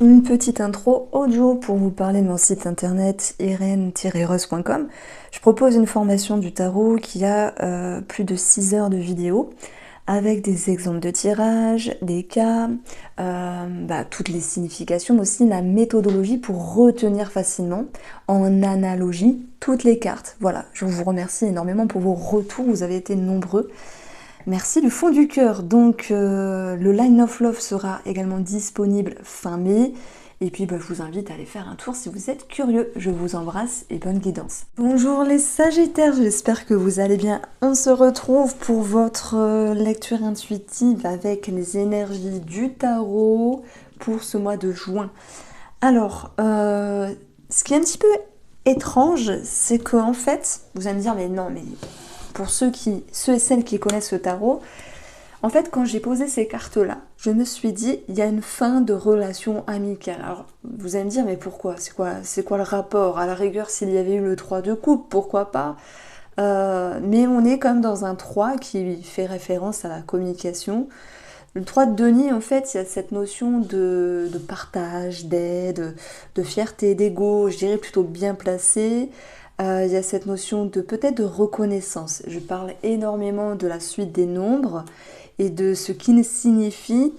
Une petite intro audio pour vous parler de mon site internet irene-rose.com. Je propose une formation du tarot qui a plus de 6 heures de vidéo avec des exemples de tirage, des cas, toutes les significations, mais aussi la méthodologie pour retenir facilement en analogie toutes les cartes. Voilà, je vous remercie énormément pour vos retours, vous avez été nombreux. Merci du fond du cœur. Donc le Line of Love sera également disponible fin mai. Et puis je vous invite à aller faire un tour si vous êtes curieux. Je vous embrasse et bonne guidance. Bonjour les Sagittaires, j'espère que vous allez bien. On se retrouve pour votre lecture intuitive avec les énergies du tarot pour ce mois de juin. Alors, ce qui est un petit peu étrange, c'est qu'en fait, vous allez me dire, mais non, mais pour ceux et celles qui connaissent le tarot, en fait, quand j'ai posé ces cartes-là, je me suis dit, il y a une fin de relation amicale. Alors, vous allez me dire, mais pourquoi? C'est quoi le rapport? À la rigueur, s'il y avait eu le 3 de coupe, pourquoi pas? Mais on est comme dans un 3 qui fait référence à la communication. Le 3 de denier, en fait, il y a cette notion de partage, d'aide, de fierté, d'ego, je dirais plutôt bien placé. Il y a cette notion de peut-être de reconnaissance. Je parle énormément de la suite des nombres et de ce qu'il signifie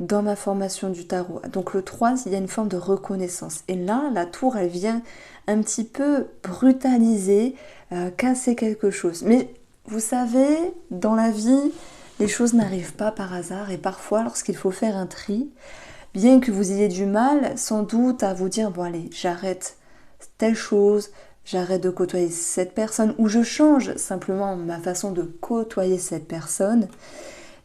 dans ma formation du tarot. Donc le 3, il y a une forme de reconnaissance. Et là, la tour, elle vient un petit peu brutaliser, casser quelque chose. Mais vous savez, dans la vie, les choses n'arrivent pas par hasard. Et parfois, lorsqu'il faut faire un tri, bien que vous ayez du mal, sans doute, à vous dire, bon allez, j'arrête telle chose, j'arrête de côtoyer cette personne, ou je change simplement ma façon de côtoyer cette personne.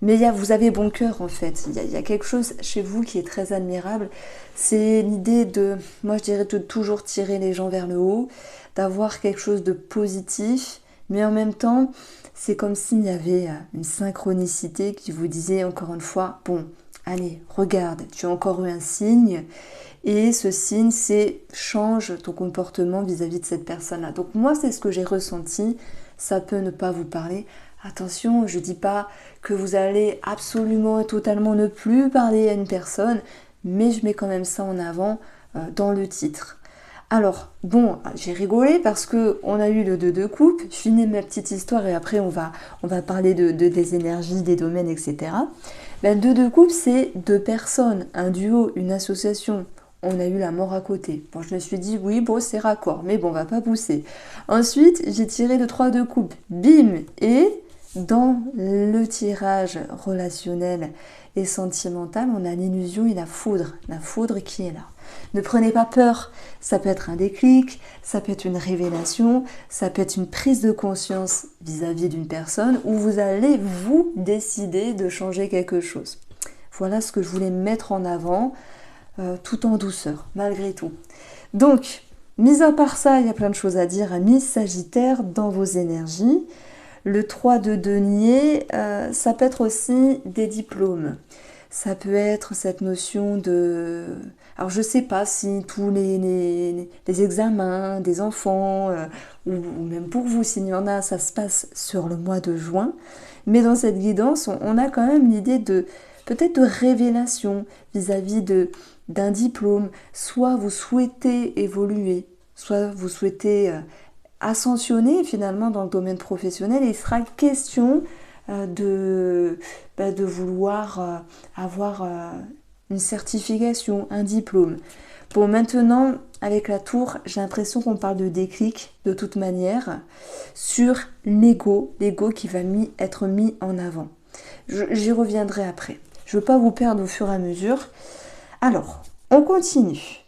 Mais vous avez bon cœur en fait, il y a quelque chose chez vous qui est très admirable, c'est l'idée de, moi je dirais de toujours tirer les gens vers le haut, d'avoir quelque chose de positif, mais en même temps, c'est comme s'il y avait une synchronicité qui vous disait encore une fois, bon, allez, regarde, tu as encore eu un signe, et ce signe, c'est change ton comportement vis-à-vis de cette personne-là. Donc moi, c'est ce que j'ai ressenti, ça peut ne pas vous parler. Attention, je ne dis pas que vous allez absolument et totalement ne plus parler à une personne, mais je mets quand même ça en avant dans le titre. Alors, bon, j'ai rigolé parce qu'on a eu le 2 de coupe, je finis ma petite histoire et après on va parler des énergies, des domaines, etc. Le 2 de coupe, c'est deux personnes, un duo, une association. On a eu la mort à côté. Bon, je me suis dit, oui, bon, c'est raccord, mais bon, on va pas pousser. Ensuite, j'ai tiré le 3 de coupe, bim, et dans le tirage relationnel et sentimental, on a l'illusion et la foudre qui est là. Ne prenez pas peur, ça peut être un déclic, ça peut être une révélation, ça peut être une prise de conscience vis-à-vis d'une personne où vous allez vous décider de changer quelque chose. Voilà ce que je voulais mettre en avant, tout en douceur, malgré tout. Donc, mis à part ça, il y a plein de choses à dire, amis Sagittaires, dans vos énergies. Le 3 de denier, ça peut être aussi des diplômes. Ça peut être cette notion de... Alors je ne sais pas si tous les examens des enfants, ou même pour vous, s'il y en a, ça se passe sur le mois de juin. Mais dans cette guidance, on a quand même l'idée de peut-être de révélation vis-à-vis d'un diplôme. Soit vous souhaitez évoluer, soit vous souhaitez ascensionner finalement dans le domaine professionnel. Et il sera question de vouloir avoir une certification, un diplôme. Bon, maintenant, avec la tour, j'ai l'impression qu'on parle de déclic de toute manière sur l'ego qui va être mis en avant. J'y reviendrai après. Je ne veux pas vous perdre au fur et à mesure. Alors, on continue.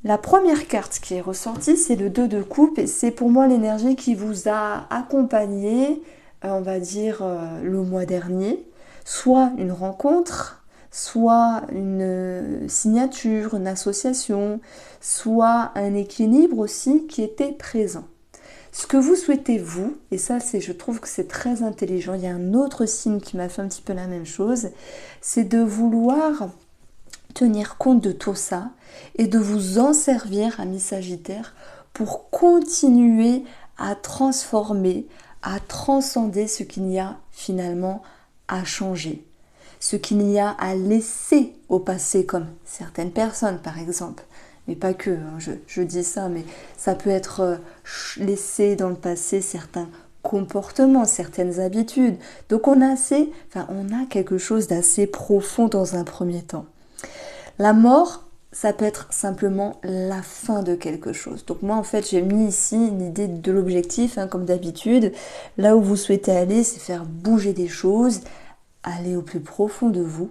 La première carte qui est ressortie, c'est le 2 de coupe et c'est pour moi l'énergie qui vous a accompagné, on va dire, le mois dernier. Soit une rencontre, soit une signature, une association, soit un équilibre aussi qui était présent. Ce que vous souhaitez vous, et ça je trouve que c'est très intelligent, il y a un autre signe qui m'a fait un petit peu la même chose, c'est de vouloir tenir compte de tout ça et de vous en servir, amis Sagittaires, pour continuer à transformer, à transcender ce qu'il y a finalement à changer. ce qu'il y a à laisser au passé, comme certaines personnes par exemple. Mais pas que, hein, je dis ça, mais ça peut être laissé dans le passé certains comportements, certaines habitudes. Donc on a quelque chose d'assez profond dans un premier temps. La mort, ça peut être simplement la fin de quelque chose. Donc moi en fait j'ai mis ici l'idée de l'objectif, hein, comme d'habitude. Là où vous souhaitez aller, c'est faire bouger des choses, aller au plus profond de vous.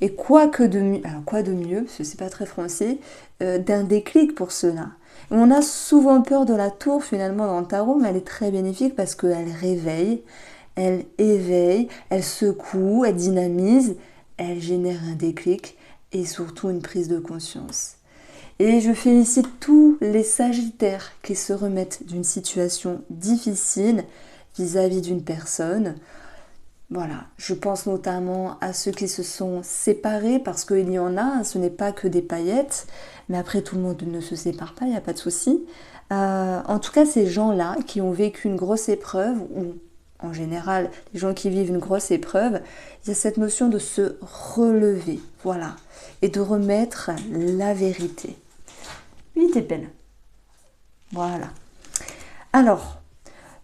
Et quoi de mieux, parce que c'est pas très français, d'un déclic pour cela. On a souvent peur de la tour finalement dans le tarot, mais elle est très bénéfique parce qu'elle réveille, elle éveille, elle secoue, elle dynamise, elle génère un déclic et surtout une prise de conscience. Et je félicite tous les Sagittaires qui se remettent d'une situation difficile vis-à-vis d'une personne. Voilà, je pense notamment à ceux qui se sont séparés, parce qu'il y en a, ce n'est pas que des paillettes, mais après tout le monde ne se sépare pas, il n'y a pas de souci. En tout cas, ces gens-là qui ont vécu une grosse épreuve, ou en général, les gens qui vivent une grosse épreuve, il y a cette notion de se relever, voilà, et de remettre la vérité. 8 épines. Voilà. Alors,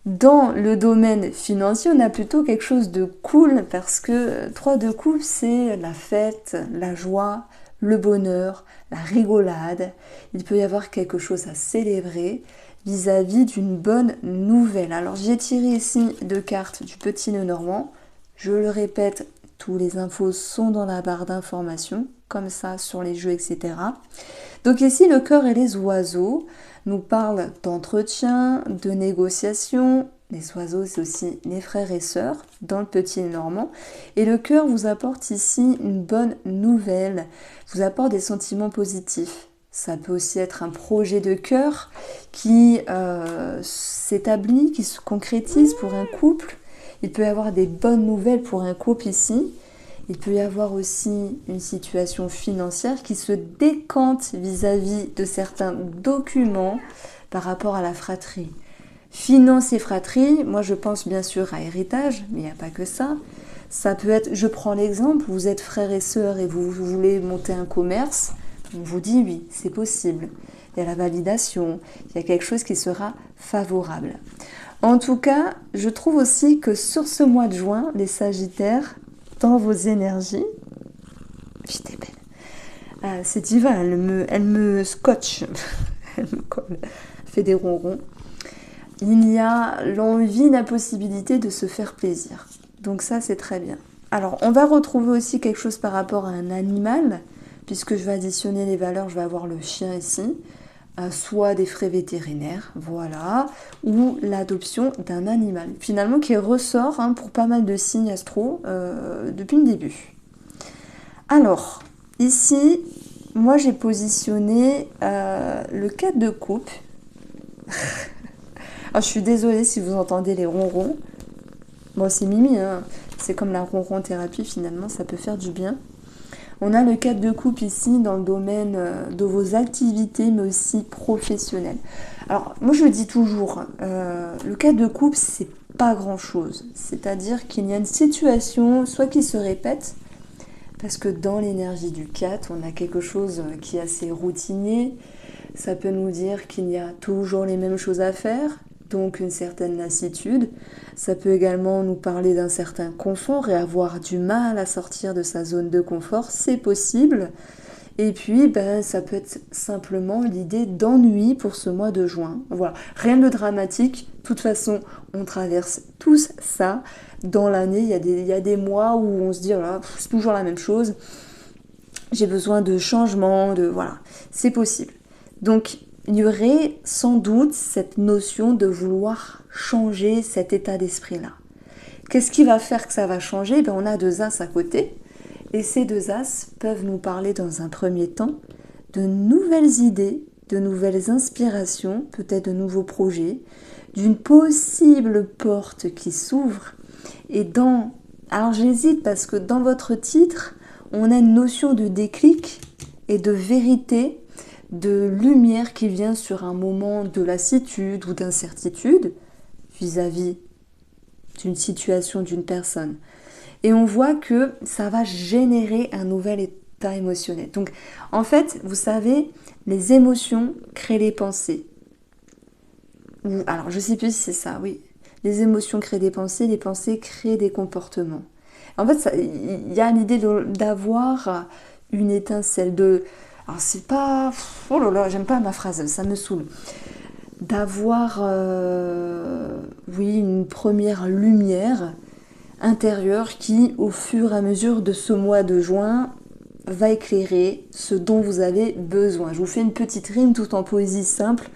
dans le domaine financier, on a plutôt quelque chose de cool parce que 3 de coupe, c'est la fête, la joie, le bonheur, la rigolade. Il peut y avoir quelque chose à célébrer vis-à-vis d'une bonne nouvelle. Alors j'ai tiré ici 2 cartes du petit nœud normand. Je le répète, tous les infos sont dans la barre d'informations, comme ça sur les jeux, etc. Donc ici, le cœur et les oiseaux nous parlent d'entretien, de négociation. Les oiseaux, c'est aussi les frères et sœurs dans le petit normand. Et le cœur vous apporte ici une bonne nouvelle, vous apporte des sentiments positifs. Ça peut aussi être un projet de cœur qui s'établit, qui se concrétise pour un couple. Il peut y avoir des bonnes nouvelles pour un couple ici. Il peut y avoir aussi une situation financière qui se décante vis-à-vis de certains documents par rapport à la fratrie. Finance et fratrie, moi je pense bien sûr à héritage, mais il n'y a pas que ça. Ça peut être, je prends l'exemple, vous êtes frères et sœurs et vous voulez monter un commerce, on vous dit oui, c'est possible. Il y a la validation, il y a quelque chose qui sera favorable. En tout cas, je trouve aussi que sur ce mois de juin, les Sagittaires, dans vos énergies, j'étais belle. C'est divin, elle me scotche, elle me colle, fait des ronrons. Il y a l'envie, la possibilité de se faire plaisir. Donc ça, c'est très bien. Alors, on va retrouver aussi quelque chose par rapport à un animal, puisque je vais additionner les valeurs, je vais avoir le chien ici, soit des frais vétérinaires, voilà, ou l'adoption d'un animal, finalement qui ressort pour pas mal de signes astro depuis le début. Alors, ici, moi j'ai positionné le 4 de coupe. Alors, je suis désolée si vous entendez les ronrons. Bon, c'est Mimi, hein. C'est comme la ronron thérapie, finalement, ça peut faire du bien. On a le 4 de coupe ici dans le domaine de vos activités, mais aussi professionnelles. Alors, moi je le dis toujours, le 4 de coupe, c'est pas grand-chose. C'est-à-dire qu'il y a une situation, soit qui se répète, parce que dans l'énergie du 4, on a quelque chose qui est assez routinier. Ça peut nous dire qu'il y a toujours les mêmes choses à faire, donc une certaine lassitude. Ça peut également nous parler d'un certain confort et avoir du mal à sortir de sa zone de confort, c'est possible. Et puis, ça peut être simplement l'idée d'ennui pour ce mois de juin. Voilà, rien de dramatique. De toute façon, on traverse tous ça. Dans l'année, il y a des mois où on se dit, voilà, c'est toujours la même chose. J'ai besoin de changement, voilà, c'est possible. Donc, il y aurait sans doute cette notion de vouloir changer cet état d'esprit-là. Qu'est-ce qui va faire que ça va changer? On a 2 as à côté, et ces 2 as peuvent nous parler dans un premier temps de nouvelles idées, de nouvelles inspirations, peut-être de nouveaux projets, d'une possible porte qui s'ouvre. Alors j'hésite parce que dans votre titre, on a une notion de déclic et de vérité, de lumière qui vient sur un moment de lassitude ou d'incertitude vis-à-vis d'une situation, d'une personne. Et on voit que ça va générer un nouvel état émotionnel. Donc, en fait, vous savez, les émotions créent les pensées. Ou, alors, je ne sais plus si c'est ça, oui. Les émotions créent des pensées, les pensées créent des comportements. En fait, il y a l'idée d'avoir une étincelle de... Alors, c'est pas... Oh là là, j'aime pas ma phrase, ça me saoule. D'avoir, oui, une première lumière intérieure qui, au fur et à mesure de ce mois de juin, va éclairer ce dont vous avez besoin. Je vous fais une petite rime tout en poésie simple,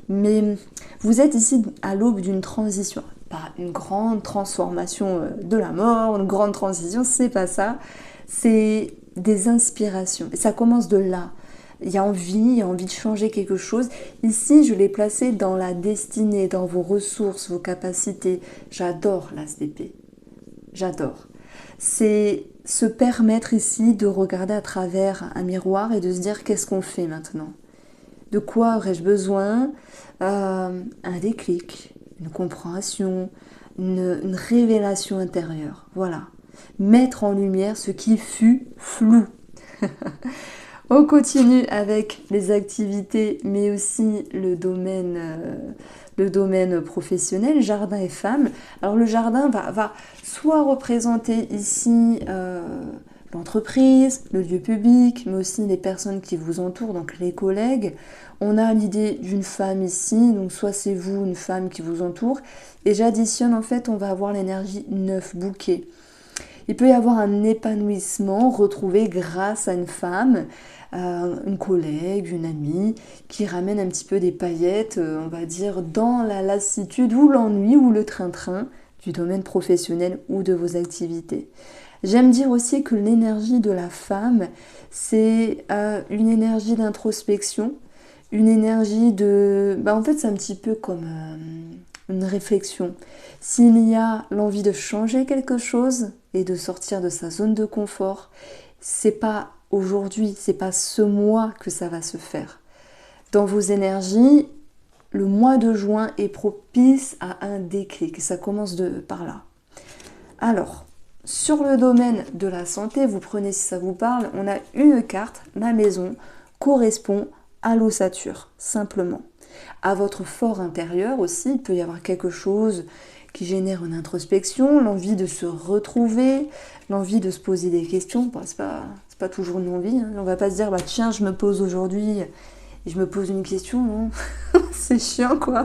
mais vous êtes ici à l'aube d'une transition. Pas une grande transformation de la mort, une grande transition, c'est pas ça. C'est des inspirations. Et ça commence de là. Il y a envie de changer quelque chose. Ici, je l'ai placé dans la destinée, dans vos ressources, vos capacités. J'adore l'As d'épée. J'adore. C'est se permettre ici de regarder à travers un miroir et de se dire qu'est-ce qu'on fait maintenant? De quoi aurais-je besoin? Un déclic, une compréhension, une révélation intérieure. Voilà. Mettre en lumière ce qui fut flou. On continue avec les activités, mais aussi le domaine professionnel, jardin et femmes. Alors le jardin va soit représenter ici l'entreprise, le lieu public, mais aussi les personnes qui vous entourent, donc les collègues. On a l'idée d'une femme ici, donc soit c'est vous, une femme qui vous entoure, et j'additionne, en fait, on va avoir l'énergie 9 bouquets. Il peut y avoir un épanouissement retrouvé grâce à une femme, une collègue, une amie, qui ramène un petit peu des paillettes, on va dire, dans la lassitude ou l'ennui ou le train-train du domaine professionnel ou de vos activités. J'aime dire aussi que l'énergie de la femme, c'est une énergie d'introspection, une énergie de... en fait, c'est un petit peu comme une réflexion. S'il y a l'envie de changer quelque chose et de sortir de sa zone de confort, c'est pas aujourd'hui, c'est pas ce mois que ça va se faire. Dans vos énergies, le mois de juin est propice à un déclic. Ça commence par là. Alors, sur le domaine de la santé, vous prenez si ça vous parle, on a une carte, la maison, correspond à l'ossature, simplement. À votre fort intérieur aussi, il peut y avoir quelque chose qui génère une introspection, l'envie de se retrouver, l'envie de se poser des questions. Bon, c'est pas toujours une envie, hein. On va pas se dire, tiens, je me pose aujourd'hui et je me pose une question, non. C'est chiant, quoi.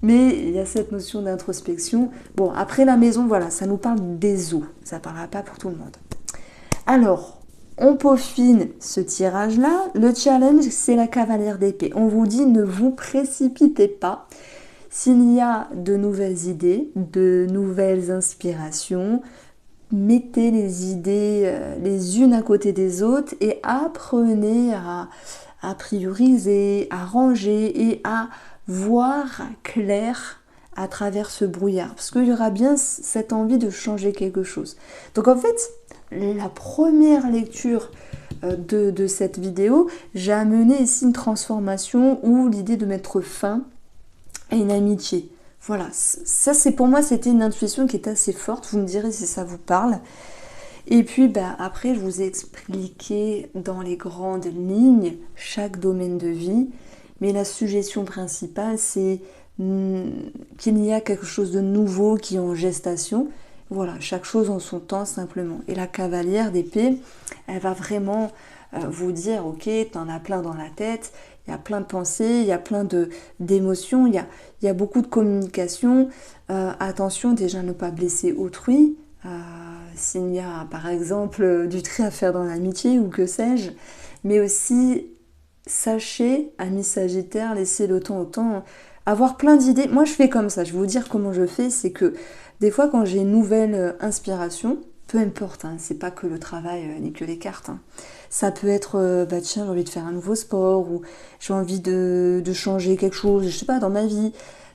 Mais il y a cette notion d'introspection. Bon, après la maison, voilà, ça nous parle des os. Ça ne parlera pas pour tout le monde. Alors, on peaufine ce tirage-là. Le challenge, c'est la cavalière d'épée. On vous dit, ne vous précipitez pas. S'il y a de nouvelles idées, de nouvelles inspirations, mettez les idées les unes à côté des autres et apprenez à prioriser, à ranger et à voir clair à travers ce brouillard. Parce qu'il y aura bien cette envie de changer quelque chose. Donc en fait, la première lecture de cette vidéo, j'ai amené ici une transformation ou l'idée de mettre fin à une amitié. Voilà, ça c'est pour moi, c'était une intuition qui est assez forte. Vous me direz si ça vous parle. Et puis après, je vous ai expliqué dans les grandes lignes chaque domaine de vie. Mais la suggestion principale, c'est qu'il y a quelque chose de nouveau qui est en gestation. Voilà, chaque chose en son temps simplement. Et la cavalière d'épée, elle va vraiment vous dire, ok, t'en as plein dans la tête, il y a plein de pensées, il y a plein d'émotions, il y a beaucoup de communication. Attention déjà à ne pas blesser autrui. S'il y a par exemple du tri à faire dans l'amitié ou que sais-je. Mais aussi, sachez, amis sagittaires, laissez le temps au temps, avoir plein d'idées. Moi je fais comme ça, je vais vous dire comment je fais, c'est que des fois quand j'ai une nouvelle inspiration, peu importe, hein, c'est pas que le travail ni que les cartes, hein. Ça peut être, tiens, j'ai envie de faire un nouveau sport, ou j'ai envie de changer quelque chose, je sais pas, dans ma vie.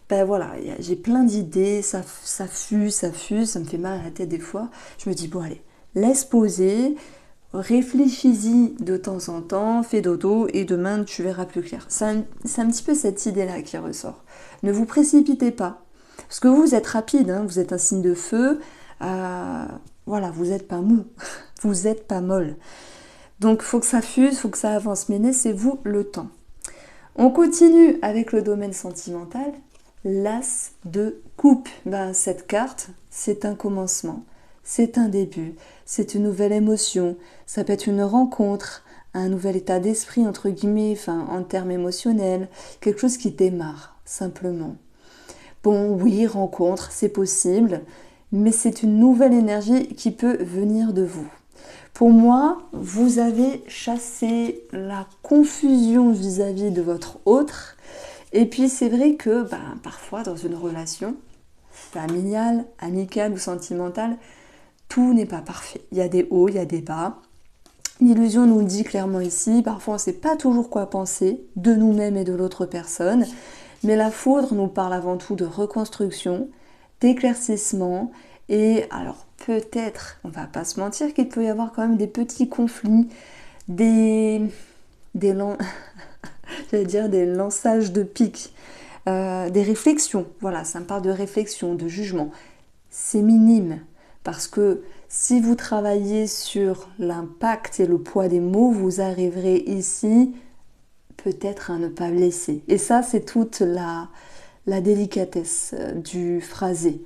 Voilà, j'ai plein d'idées, ça fuse, ça me fait mal à la tête des fois. Je me dis, bon allez, laisse poser, réfléchis-y de temps en temps, fais dodo et demain tu verras plus clair. C'est un petit peu cette idée-là qui ressort. Ne vous précipitez pas, parce que vous êtes rapide, hein, vous êtes un signe de feu, voilà, vous n'êtes pas mou, vous n'êtes pas molle. Donc, faut que ça fuse, faut que ça avance, mais laissez-vous le temps. On continue avec le domaine sentimental, l'as de coupe. Ben, cette carte, c'est un commencement, c'est un début, c'est une nouvelle émotion, ça peut être une rencontre, un nouvel état d'esprit, entre guillemets, enfin, en termes émotionnels, quelque chose qui démarre, simplement. Bon, oui, rencontre, c'est possible, mais c'est une nouvelle énergie qui peut venir de vous. Pour moi, vous avez chassé la confusion vis-à-vis de votre autre. Et puis c'est vrai que parfois dans une relation familiale, amicale ou sentimentale, tout n'est pas parfait. Il y a des hauts, il y a des bas. L'illusion nous le dit clairement ici, parfois on ne sait pas toujours quoi penser de nous-mêmes et de l'autre personne. Mais la foudre nous parle avant tout de reconstruction, d'éclaircissement. Et alors peut-être, on va pas se mentir, qu'il peut y avoir quand même des petits conflits, des lançages de piques, des réflexions. Voilà, ça me parle de réflexion, de jugement. C'est minime, parce que si vous travaillez sur l'impact et le poids des mots, vous arriverez ici peut-être à ne pas blesser. Et ça, c'est toute la délicatesse du phrasé.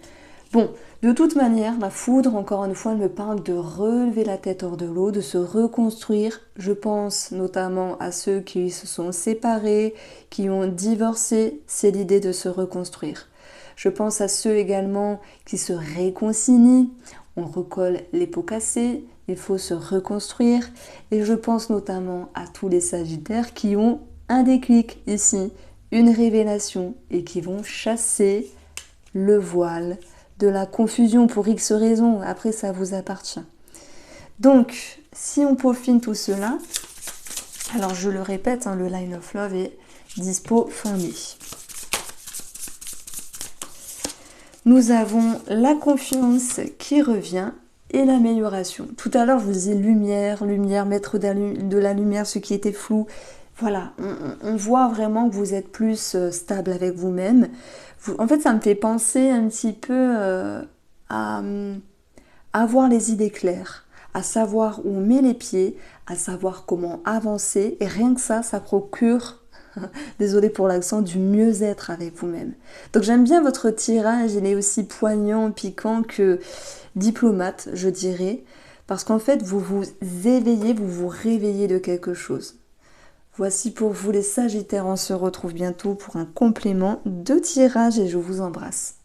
Bon, de toute manière, la foudre, encore une fois, elle me parle de relever la tête hors de l'eau, de se reconstruire. Je pense notamment à ceux qui se sont séparés, qui ont divorcé. C'est l'idée de se reconstruire. Je pense à ceux également qui se réconcilient. On recolle les pots cassés, il faut se reconstruire. Et je pense notamment à tous les sagittaires qui ont un déclic ici, une révélation, et qui vont chasser le voile de la confusion pour X raisons. Après, ça vous appartient. Donc, si on peaufine tout cela, alors je le répète, le Line of Love est dispo fin mai. Nous avons la confiance qui revient et l'amélioration. Tout à l'heure, je vous disais lumière, mettre de la lumière, ce qui était flou. Voilà, on voit vraiment que vous êtes plus stable avec vous-même. En fait, ça me fait penser un petit peu à avoir les idées claires, à savoir où on met les pieds, à savoir comment avancer. Et rien que ça procure, désolée pour l'accent, du mieux-être avec vous-même. Donc j'aime bien votre tirage, il est aussi poignant, piquant que diplomate, je dirais. Parce qu'en fait, vous vous éveillez, vous vous réveillez de quelque chose. Voici pour vous les Sagittaires, on se retrouve bientôt pour un complément de tirage et je vous embrasse.